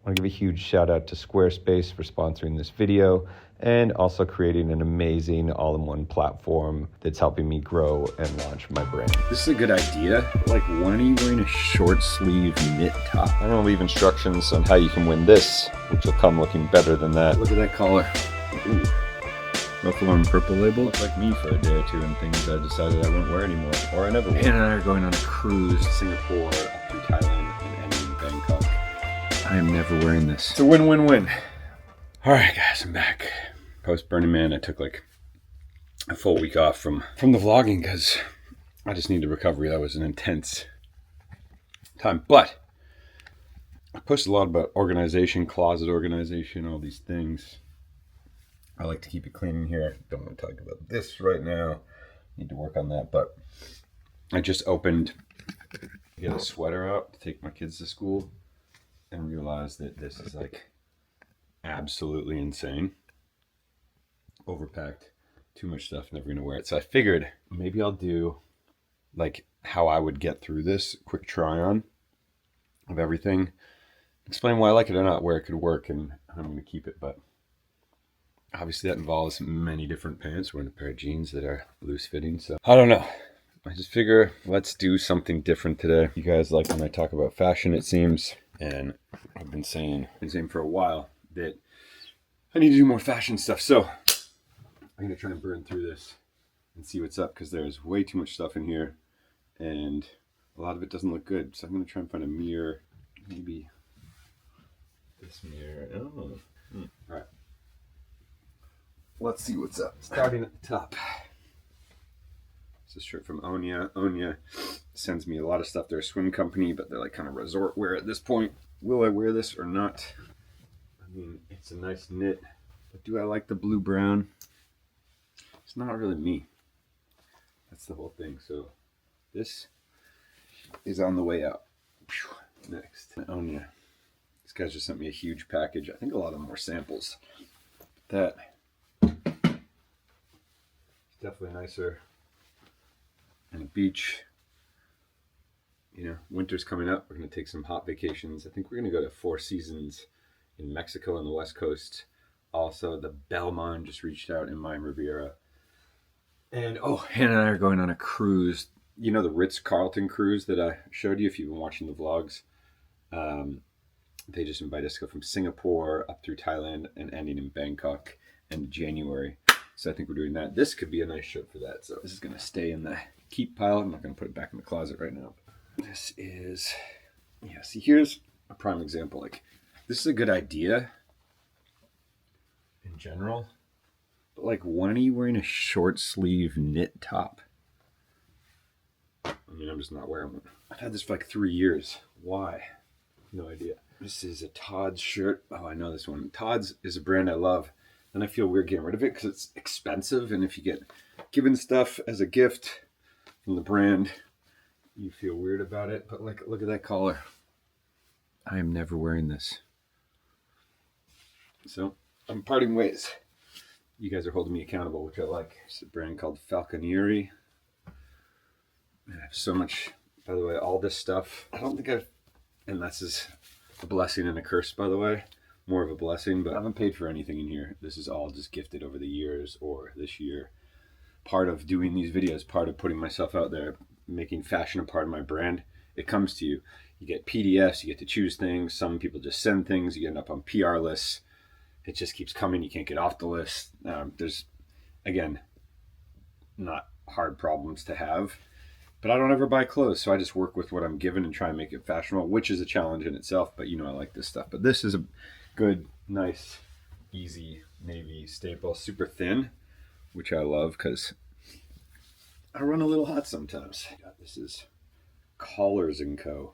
I want to give a huge shout out to Squarespace for sponsoring this video and also creating an amazing all-in-one platform that's helping me grow and launch my brand. This is a good idea. Like, when are you wearing a short sleeve knit top? I'm going to leave instructions on how you can win this, which will come looking better than that. Look at that collar. Ooh. Buffalo and purple label. Looks like me for a day or two, and things I decided I won't wear anymore, or I never will. Hannah and I are going on a cruise to Singapore, up through Thailand, and ending in Bangkok. I am never wearing this. It's a win-win-win. All right, guys, I'm back. Post Burning Man, I took like a full week off from the vlogging because I just needed recovery. That was an intense time. But I posted a lot about organization, closet organization, all these things. I like to keep it clean in here. I don't want to talk about this right now. Need to work on that. But I just opened to get a sweater out to take my kids to school and realized that this is like absolutely insane. Overpacked, too much stuff, never gonna wear it. So I figured maybe I'll do like how I would get through this, quick try on of everything, explain why I like it or not, where it could work, and how I'm gonna keep it. But obviously that involves many different pants. We're in a pair of jeans that are loose fitting, so I don't know. I just figure let's do something different today. You guys like when I talk about fashion, it seems, and I've been saying for a while that I need to do more fashion stuff. So I'm gonna try and burn through this and see what's up, because there's way too much stuff in here and a lot of it doesn't look good. So I'm gonna try and find a mirror, maybe this mirror. Oh, all right. Let's see what's up. Starting at the top. This is a shirt from Onya. Onya sends me a lot of stuff. They're a swim company, but they're like kind of resort wear at this point. Will I wear this or not? I mean, it's a nice knit, but do I like the blue brown? It's not really me. That's the whole thing. So this is on the way out. Next, Onya. These guys just sent me a huge package. I think a lot of them were samples. That is definitely nicer. And a beach. You know, winter's coming up. We're going to take some hot vacations. I think we're going to go to Four Seasons in Mexico on the West Coast. Also, the Belmont just reached out in Mime Riviera. And Hannah and I are going on a cruise. You know, the Ritz-Carlton cruise that I showed you if you've been watching the vlogs. They just invited us to go from Singapore up through Thailand and ending in Bangkok in January. So I think we're doing that. This could be a nice trip for that. So this is going to stay in the keep pile. I'm not going to put it back in the closet right now. This is, yeah, see, here's a prime example. Like, this is a good idea in general. But like, when are you wearing a short sleeve knit top? I mean, I'm just not wearing one. I've had this for like 3 years. Why? No idea. This is a Todd's shirt. Oh, I know this one. Todd's is a brand I love. And I feel weird getting rid of it because it's expensive. And if you get given stuff as a gift from the brand, you feel weird about it. But like, look at that collar. I am never wearing this. So I'm parting ways. You guys are holding me accountable, which I like. It's a brand called Falconieri. I have so much, by the way, all this stuff. I don't think I've, and this is a blessing and a curse, by the way. More of a blessing, but I haven't paid for anything in here. This is all just gifted over the years or this year. Part of doing these videos, part of putting myself out there, making fashion a part of my brand. It comes to you. You get PDFs, you get to choose things. Some people just send things. You end up on PR lists. It just keeps coming. You can't get off the list. There's, again, not hard problems to have. But I don't ever buy clothes, so I just work with what I'm given and try and make it fashionable, which is a challenge in itself. But you know I like this stuff. But this is a good, nice, easy navy staple. Super thin, which I love because I run a little hot sometimes. This is Collars & Co.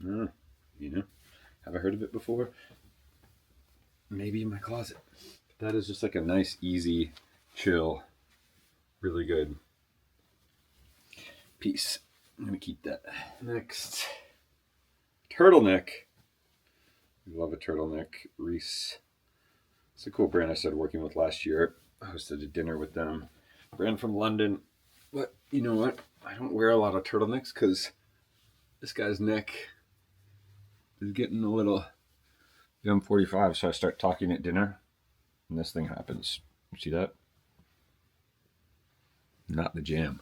You know, have I heard of it before? Maybe in my closet. But that is just like a nice, easy, chill, really good piece. I'm going to keep that. Next, turtleneck. We love a turtleneck. Reese. It's a cool brand I started working with last year. I hosted a dinner with them. Brand from London. But you know what? I don't wear a lot of turtlenecks because this guy's neck is getting a little I'm 45, so I start talking at dinner, and this thing happens. You see that? Not the jam.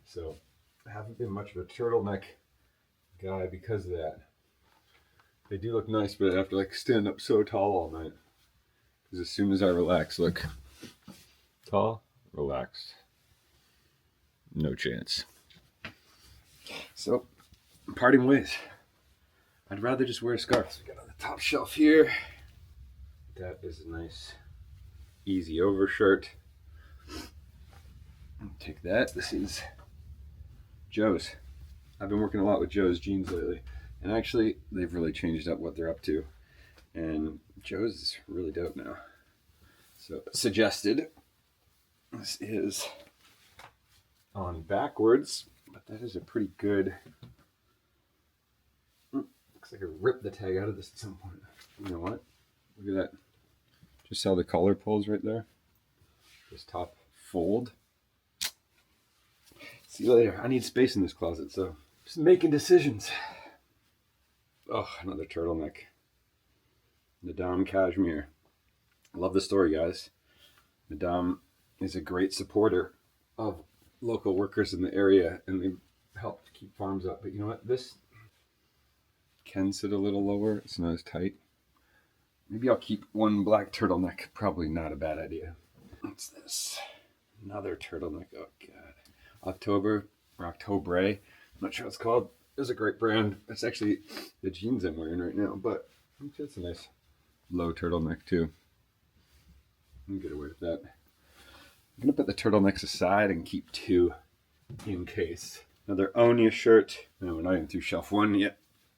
So I haven't been much of a turtleneck guy because of that. They do look nice, but I have to like stand up so tall all night. Because as soon as I relax, look, tall, relaxed, no chance. So, parting ways. I'd rather just wear a scarf. So we got on the top shelf here. That is a nice, easy overshirt. Take that. This is Joe's. I've been working a lot with Joe's jeans lately. And actually, they've really changed up what they're up to. And Joe's is really dope now. So, suggested. This is on backwards, but that is a pretty good. Looks like I ripped the tag out of this at some point. You know what? Look at that. Just how the collar pulls right there. This top fold. See you later. I need space in this closet, so just making decisions. Oh, another turtleneck. Madame Cashmere. I love the story, guys. Madame is a great supporter of local workers in the area, and they help to keep farms up. But you know what? This can sit a little lower. It's not as tight. Maybe I'll keep one black turtleneck. Probably not a bad idea. What's this? Another turtleneck. Oh, God. October or Octobre. I'm not sure what it's called. It's a great brand. It's actually the jeans I'm wearing right now, but it's a nice low turtleneck too. I'm get away with that. I'm going to put the turtlenecks aside and keep two in case. Another Onya shirt. No, we're not even through shelf one yet.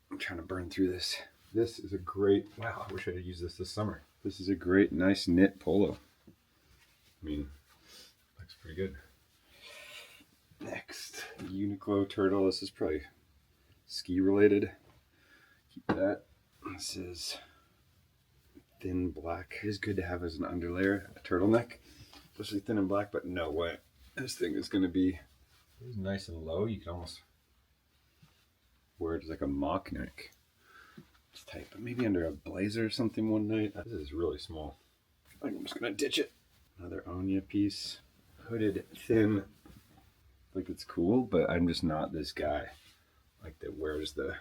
I'm trying to burn through this. This is a great, wow, I wish I had used this summer. This is a great, nice knit polo. I mean, looks pretty good. Next, Uniqlo turtle. This is probably ski related. Keep that. This is thin black. It is good to have as an underlayer, a turtleneck, especially thin and black, but no way. This thing is going to be nice and low. You can almost wear it as like a mock neck. It's tight, but maybe under a blazer or something one night. This is really small. I think I'm just going to ditch it. Another Onya piece. Hooded, thin. Like it's cool, but I'm just not this guy like that wears the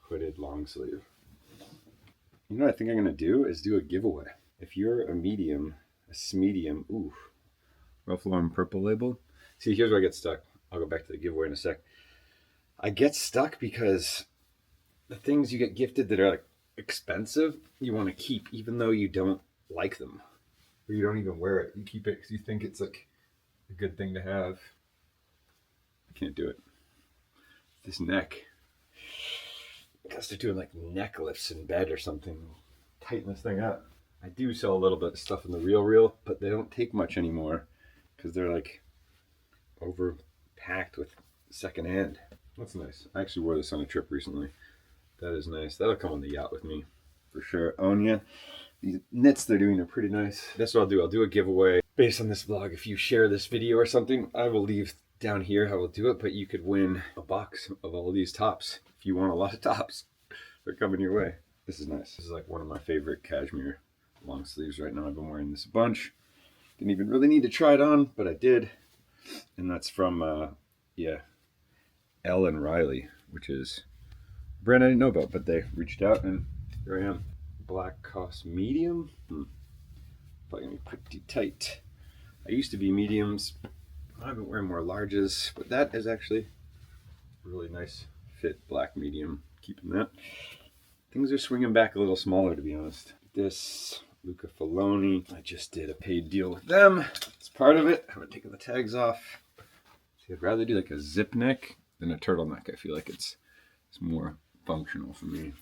hooded long sleeve. You know what I think I'm going to do is do a giveaway. If you're a medium, a smedium, ooh, Ralph Lauren purple label. See, here's where I get stuck. I'll go back to the giveaway in a sec. I get stuck because the things you get gifted that are like expensive, you want to keep even though you don't like them. Or you don't even wear it. You keep it because you think it's like a good thing to have. I can't do it. This neck. I guess they're doing like neck lifts in bed or something. Tighten this thing up. I do sell a little bit of stuff in the Real, but they don't take much anymore because they're like overpacked with secondhand. That's nice. I actually wore this on a trip recently. That is nice. That'll come on the yacht with me for sure. Onya. These knits they're doing are pretty nice. That's what I'll do. I'll do a giveaway based on this vlog. If you share this video or something, I will leave down here how we'll do it, but you could win a box of all of these tops if you want a lot of tops. They're coming your way. This is nice. This is like one of my favorite cashmere long sleeves right now. I've been wearing this a bunch. Didn't even really need to try it on, but I did. And that's from Ellen Riley, which is a brand I didn't know about, but they reached out and here I am. Black cost medium. Probably gonna be pretty tight. I used to be mediums. I've been wearing more larges, but that is actually really nice fit black medium. Keeping that. Things are swinging back a little smaller, to be honest. This Luca Faloni. I just did a paid deal with them. It's part of it. I haven't taken the tags off. See, I'd rather do like a zip neck than a turtleneck. I feel like it's more functional for me.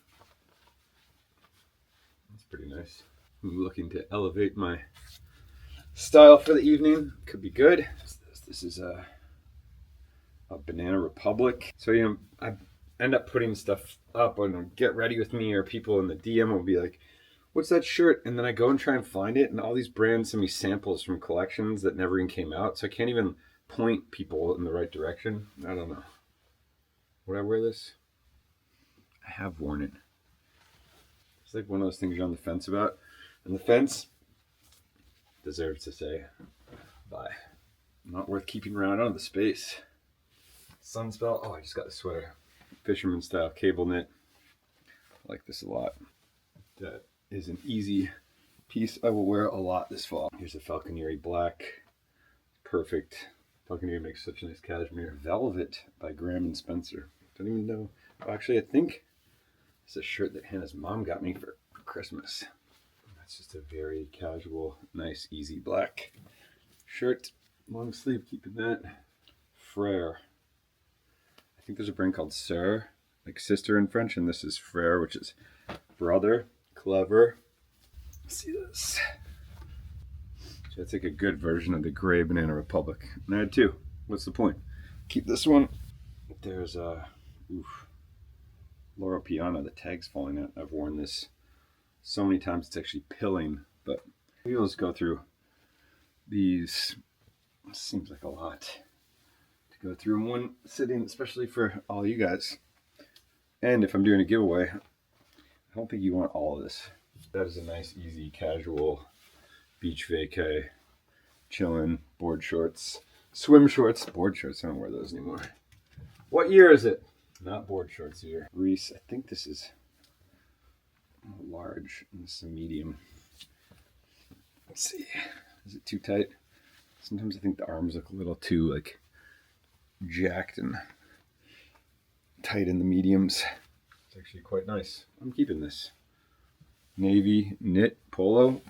That's pretty nice. I'm looking to elevate my style for the evening. Could be good. This is a Banana Republic. So, you know, I end up putting stuff up on Get Ready With Me, or people in the DM will be like, what's that shirt? And then I go and try and find it, and all these brands send me samples from collections that never even came out. So I can't even point people in the right direction. I don't know. Would I wear this? I have worn it. It's like one of those things you're on the fence about. And the fence deserves to say bye. Not worth keeping around. I don't have the space. Sunspell. Oh, I just got the sweater. Fisherman style cable knit. I like this a lot. That is an easy piece I will wear a lot this fall. Here's a Falconeri black. Perfect. Falconeri makes such a nice cashmere. Velvet by Graham and Spencer. Don't even know. Actually, I think it's a shirt that Hannah's mom got me for Christmas. That's just a very casual, nice, easy black shirt. Long sleeve, keeping that. Frère. I think there's a brand called Sœur, like sister in French, and this is Frère, which is brother. Clever. Let's see this. So that's like a good version of the gray Banana Republic. And I had two. What's the point? Keep this one. There's a Loro Piana. The tag's falling out. I've worn this so many times it's actually pilling. But we'll just go through these. It seems like a lot to go through in one sitting, especially for all you guys. And if I'm doing a giveaway, I don't think you want all of this. That is a nice, easy, casual beach vacay, chilling, board shorts, swim shorts, board shorts. I don't wear those anymore. What year is it? Not board shorts here. Reese, I think this is a large and this is a medium. Let's see. Is it too tight? Sometimes I think the arms look a little too like jacked and tight in the mediums. It's actually quite nice. I'm keeping this. Navy knit polo.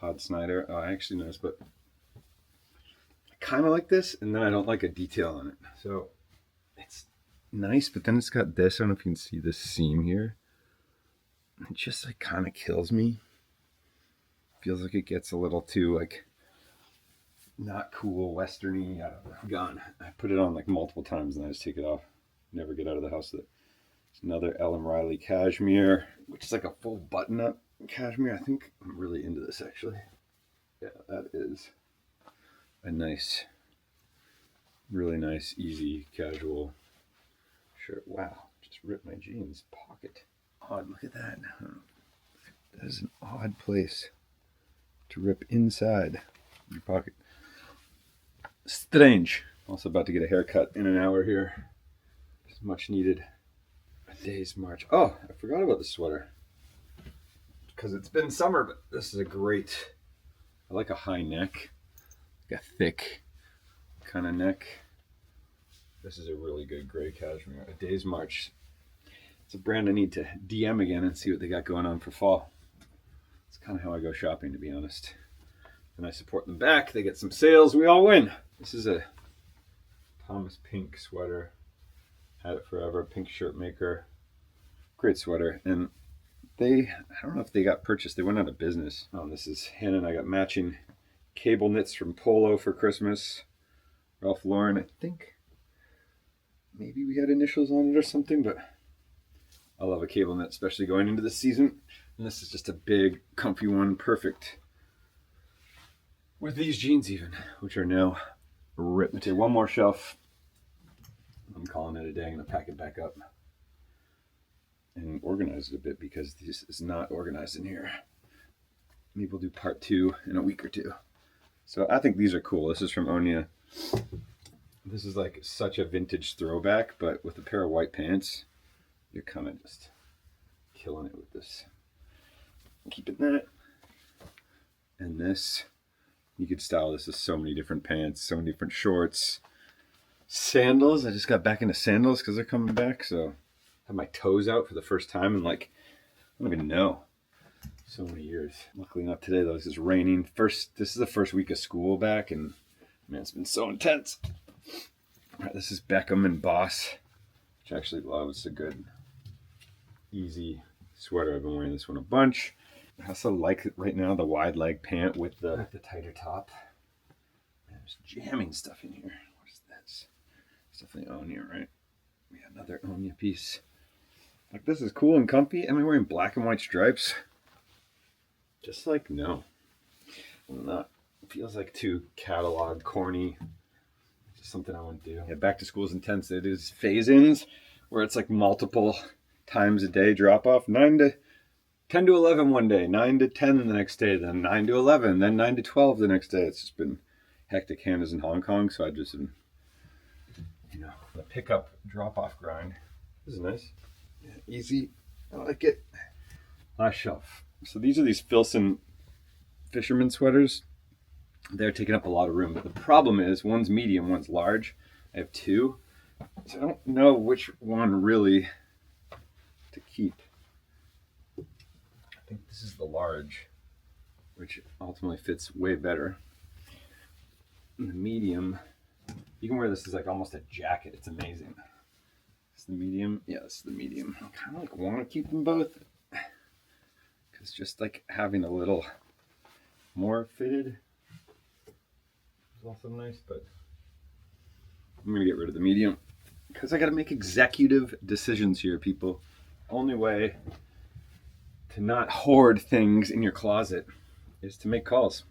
Todd Snyder. Oh, I actually noticed, but I kind of like this, and then I don't like a detail on it. So it's nice, but then it's got this. I don't know if you can see this seam here. It just like kind of kills me. Feels like it gets a little too like not cool, westerny. I don't know. Gone. I put it on like multiple times, and I just take it off. Never get out of the house with it. It's another Ellen Riley cashmere, which is like a full button-up cashmere. I think I'm really into this actually. Yeah, that is a nice, really nice, easy, casual shirt. Wow, just ripped my jeans pocket. Odd, look at that. That is an odd place to rip inside your pocket. Strange. Also about to get a haircut in an hour here. It's much needed. A day's march. Oh, I forgot about the sweater. Because it's been summer, but this is a great, I like a high neck, like a thick kind of neck. This is a really good gray cashmere. A day's march. It's a brand I need to DM again and see what they got going on for fall. It's kind of how I go shopping, to be honest. And I support them back. They get some sales. We all win. This is a Thomas Pink sweater. Had it forever. Pink shirt maker. Great sweater. And I don't know if they got purchased. They went out of business. Oh, this is Hannah and I got matching cable knits from Polo for Christmas. Ralph Lauren, I think. Maybe we had initials on it or something, but I love a cable knit, especially going into the season. And this is just a big, comfy one. Perfect. With these jeans even, which are now ripped. Okay, one more shelf. I'm calling it a day. I'm going to pack it back up and organize it a bit because this is not organized in here. Maybe we'll do part 2 in a week or 2. So I think these are cool. This is from Onya. This is like such a vintage throwback, but with a pair of white pants, you're kind of just killing it with this. Keeping that. And this, you could style this with so many different pants, so many different shorts. Sandals. I just got back into sandals because they're coming back, so I have my toes out for the first time in like, I don't even know, so many years. Luckily not today though, it's raining. This is the first week of school back, and man, it's been so intense. All right, this is Beckham and Boss, which I actually love. It's a good, easy sweater. I've been wearing this one a bunch. I also like it right now, the wide leg pant with the tighter top. Man, there's jamming stuff in here. What is this? It's definitely Onya, right? Yeah, another Onya piece. Like, this is cool and comfy. Am I wearing black and white stripes? Just like, no. I'm not. It feels like too catalog, corny. Just something I wouldn't do. Yeah, back to school is intense. It is phase-ins where it's like multiple times a day drop off. 10 to 11 one day, 9 to 10 the next day, then 9 to 11, then 9 to 12 the next day. It's just been hectic. Hannah's in Hong Kong, so I just been, the pickup drop-off grind. This is nice. Yeah, easy. I like it. Last shelf. So these are these Filson fisherman sweaters. They're taking up a lot of room, but the problem is one's medium, one's large. I have two, so I don't know which one really to keep. I think this is the large, which ultimately fits way better. And the medium, you can wear this as like almost a jacket. It's amazing. It's the medium. Yeah, it's the medium. I kind of like want to keep them both because just like having a little more fitted is also nice, but I'm gonna get rid of the medium because I got to make executive decisions here, people. Only way to not hoard things in your closet is to make calls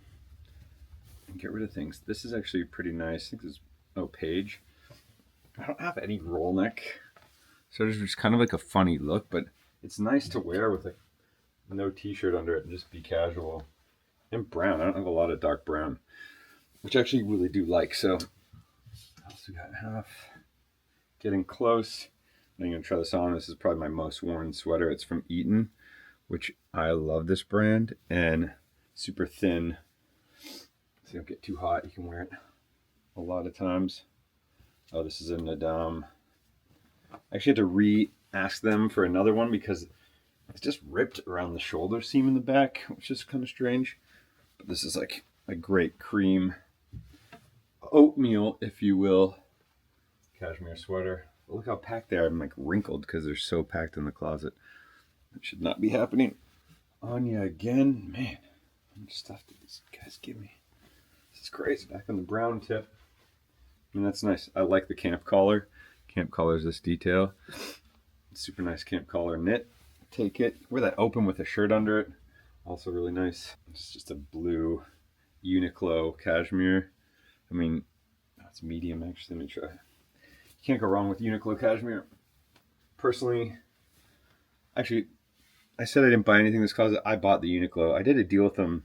and get rid of things. This is actually pretty nice. I think this is Page. I don't have any roll neck, so it's just kind of like a funny look, but it's nice to wear with like no t-shirt under it and just be casual. And brown. I don't have a lot of dark brown, which I actually really do like. So I also got half. Getting close. I'm going to try this on. This is probably my most worn sweater. It's from Eaton, which I love this brand, and super thin. So you don't get too hot. You can wear it a lot of times. Oh, this is a Nadam. I actually had to re-ask them for another one because it's just ripped around the shoulder seam in the back, which is kind of strange. But this is like a great cream oatmeal, if you will, cashmere sweater. But look how packed they are. I'm like wrinkled because they're so packed in the closet. That should not be happening. Anya again. Man, how much stuff did these guys give me? This is crazy. Back on the brown tip. I mean, that's nice. I like the camp collar. Camp collar is this detail. Super nice camp collar knit. Take it. Wear that open with a shirt under it. Also really nice. It's just a blue Uniqlo cashmere. I mean, it's medium actually. Let me try. You can't go wrong with Uniqlo cashmere. Personally, actually, I said I didn't buy anything in this closet. I bought the Uniqlo. I did a deal with them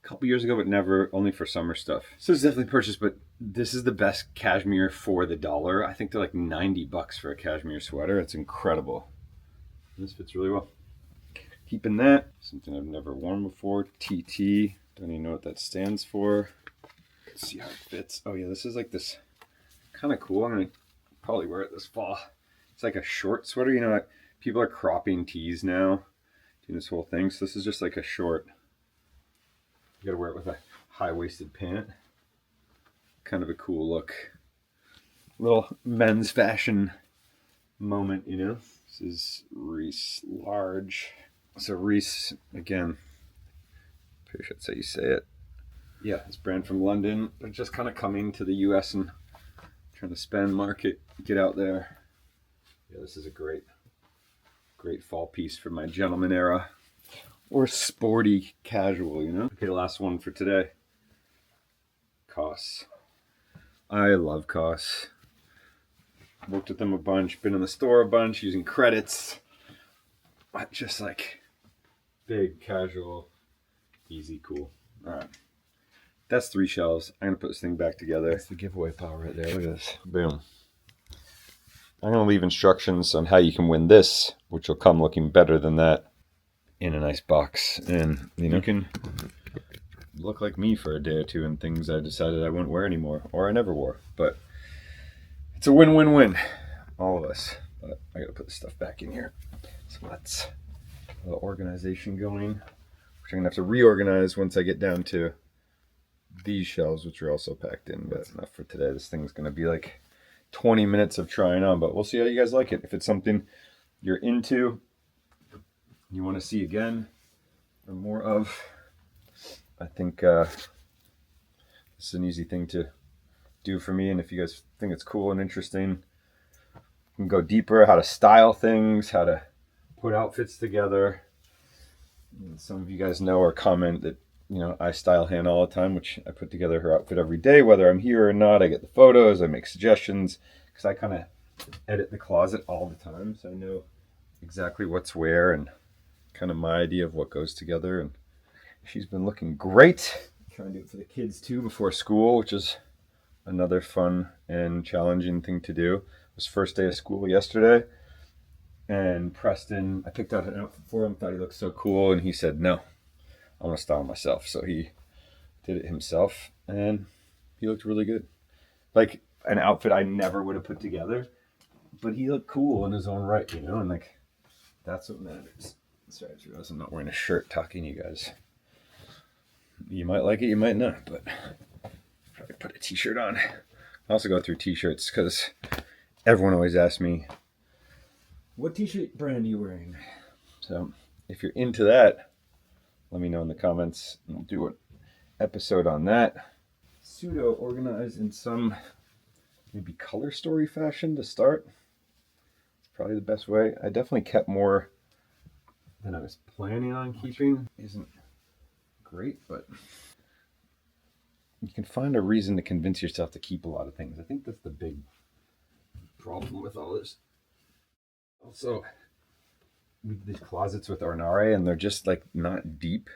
a couple years ago, but never, only for summer stuff. So it's definitely purchased, but this is the best cashmere for the dollar. I think they're like $90 for a cashmere sweater. It's incredible. This fits really well. Keeping that. Something I've never worn before. TT. Don't even know what that stands for. Let's see how it fits. Oh yeah, this is like this kind of cool. I'm going to probably wear it this fall. It's like a short sweater. You know what? People are cropping tees now. Doing this whole thing. So this is just like a short. You gotta wear it with a high-waisted pant. Kind of a cool look. Little men's fashion moment, you know. This is Reese large. So Reese, again, pretty sure that's how you say it. Yeah, this brand from London. They're just kind of coming to the US and trying to spend, market, get out there. Yeah, this is a great fall piece for my gentleman era. Or sporty casual, you know? Okay, last one for today. COS. I love COS. Worked with them a bunch, been in the store a bunch, using credits. But just like big, casual, easy, cool. All right. That's 3 shelves. I'm going to put this thing back together. That's the giveaway pile right there. Look at this. Boom. I'm going to leave instructions on how you can win this, which will come looking better than that, in a nice box. And you can look like me for a day or two in things I decided I wouldn't wear anymore, or I never wore. But it's a win-win-win, all of us. But I gotta put the stuff back in here. So let's a little organization going, which I'm gonna have to reorganize once I get down to these shelves, which are also packed in. But that's enough for today. This thing's gonna be like 20 minutes of trying on, but we'll see how you guys like it. If it's something you're into, you want to see again or more of, I think this is an easy thing to do for me. And if you guys think it's cool and interesting, you can go deeper, how to style things, how to put outfits together. And some of you guys know or comment that, I style Hannah all the time, which I put together her outfit every day, whether I'm here or not. I get the photos, I make suggestions, because I kind of edit the closet all the time. So I know exactly what's where and kind of my idea of what goes together. And she's been looking great. Trying to do it for the kids too before school, which is another fun and challenging thing to do. It was first day of school yesterday, and Preston, I picked out an outfit for him, thought he looked so cool, and he said, no, I want to style myself. So he did it himself, and he looked really good. Like an outfit I never would have put together, but he looked cool in his own right, you know, and like that's what matters. Sorry, I realize I'm not wearing a shirt talking to you guys. You might like it, you might not, but probably put a t-shirt on. I also go through t-shirts because everyone always asks me, what t-shirt brand are you wearing? So if you're into that, let me know in the comments. We'll do an episode on that. Pseudo organized in some maybe color story fashion to start. It's probably the best way. I definitely kept more than I was planning on keeping. Isn't great, but you can find a reason to convince yourself to keep a lot of things. I think that's the big problem with all this. Also, we have these closets with Ornare, and they're just like not deep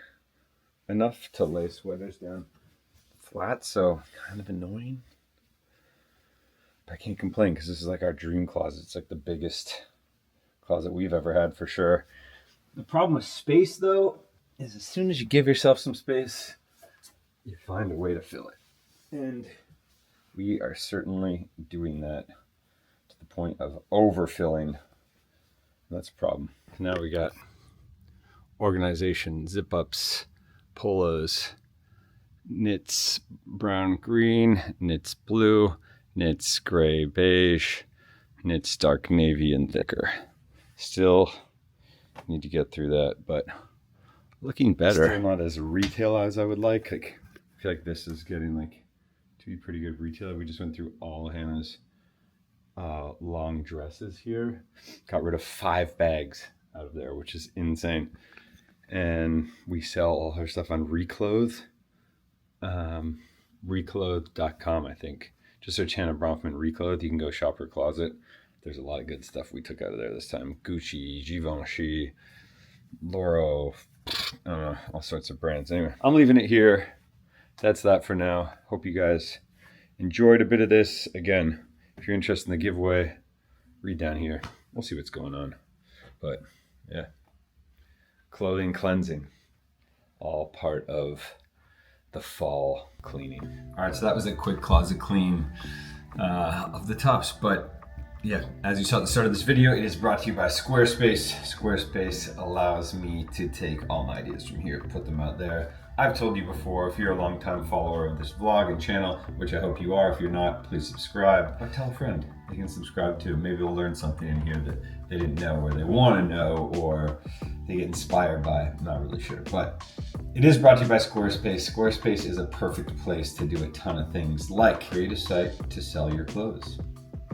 enough to lay sweaters down flat, so kind of annoying. But I can't complain because this is like our dream closet. It's like the biggest closet we've ever had for sure. The problem with space though is as soon as you give yourself some space, you find a way to fill it. And we are certainly doing that to the point of overfilling. That's a problem. Now we got organization, zip ups, polos, knits brown green, knits blue, knits gray beige, knits dark navy and thicker. Still need to get through that, but looking better. Still not as retail as I would like. I feel like this is getting like to be pretty good retail. We just went through all Hannah's long dresses here. Got rid of 5 bags out of there, which is insane. And we sell all her stuff on Reclothe. Reclothe.com, I think. Just search Hannah Bronfman Reclothe. You can go shop her closet. There's a lot of good stuff we took out of there this time. Gucci, Givenchy, Loro, I don't know, all sorts of brands. Anyway, I'm leaving it here. That's that for now. Hope you guys enjoyed a bit of this. Again, if you're interested in the giveaway, read down here. We'll see what's going on. But yeah, clothing cleansing, all part of the fall cleaning. All right, so that was a quick closet clean of the tops. But yeah, as you saw at the start of this video, it is brought to you by Squarespace. Squarespace allows me to take all my ideas from here, put them out there. I've told you before, if you're a longtime follower of this vlog and channel, which I hope you are, if you're not, please subscribe. Or tell a friend, they can subscribe too. Maybe they'll learn something in here that they didn't know, or they want to know, or they get inspired by. I'm not really sure, but it is brought to you by Squarespace. Squarespace is a perfect place to do a ton of things, like create a site to sell your clothes.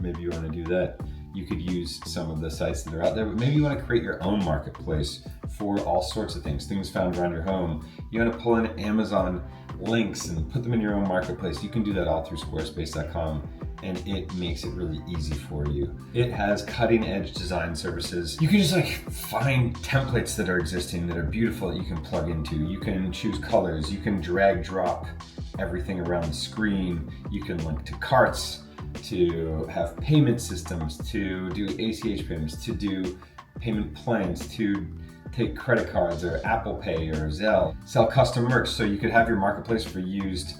Maybe you want to do that. You could use some of the sites that are out there, but maybe you want to create your own marketplace for all sorts of things found around your home. You want to pull in Amazon links and put them in your own marketplace. You can do that all through squarespace.com, and it makes it really easy for you. It has cutting edge design services. You can just like find templates that are existing that are beautiful that you can plug into. You can choose colors. You can drag drop everything around the screen. You can link to carts, to have payment systems, to do ACH payments, to do payment plans, to take credit cards or Apple Pay or Zelle, sell custom merch. So you could have your marketplace for used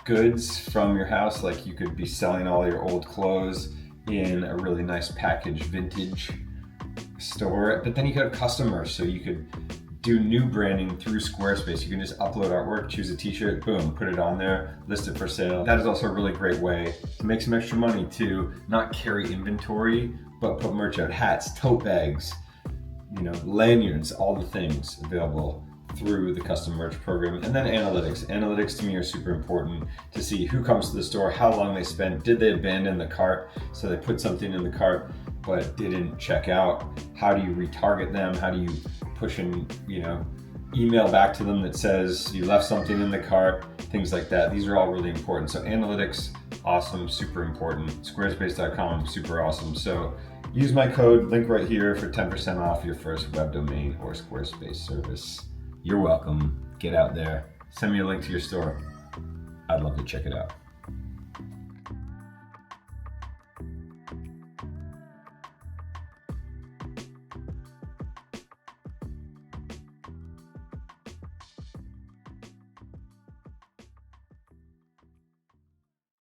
goods from your house. Like you could be selling all your old clothes in a really nice packaged vintage store, but then you could have custom merch. So you could do new branding through Squarespace. You can just upload artwork, choose a t-shirt, boom, put it on there, list it for sale. That is also a really great way to make some extra money, to not carry inventory, but put merch out, hats, tote bags, you know, lanyards, all the things available through the custom merch program. And then analytics. Analytics to me are super important to see who comes to the store, how long they spent, did they abandon the cart? So they put something in the cart but didn't check out. How do you retarget them? How do you push in, you know, email back to them that says you left something in the cart, things like that. These are all really important. So analytics, awesome, super important. Squarespace.com, super awesome. So Use my code, link right here, for 10% off your first web domain or Squarespace service. You're welcome. Get out there. Send me a link to your store. I'd love to check it out.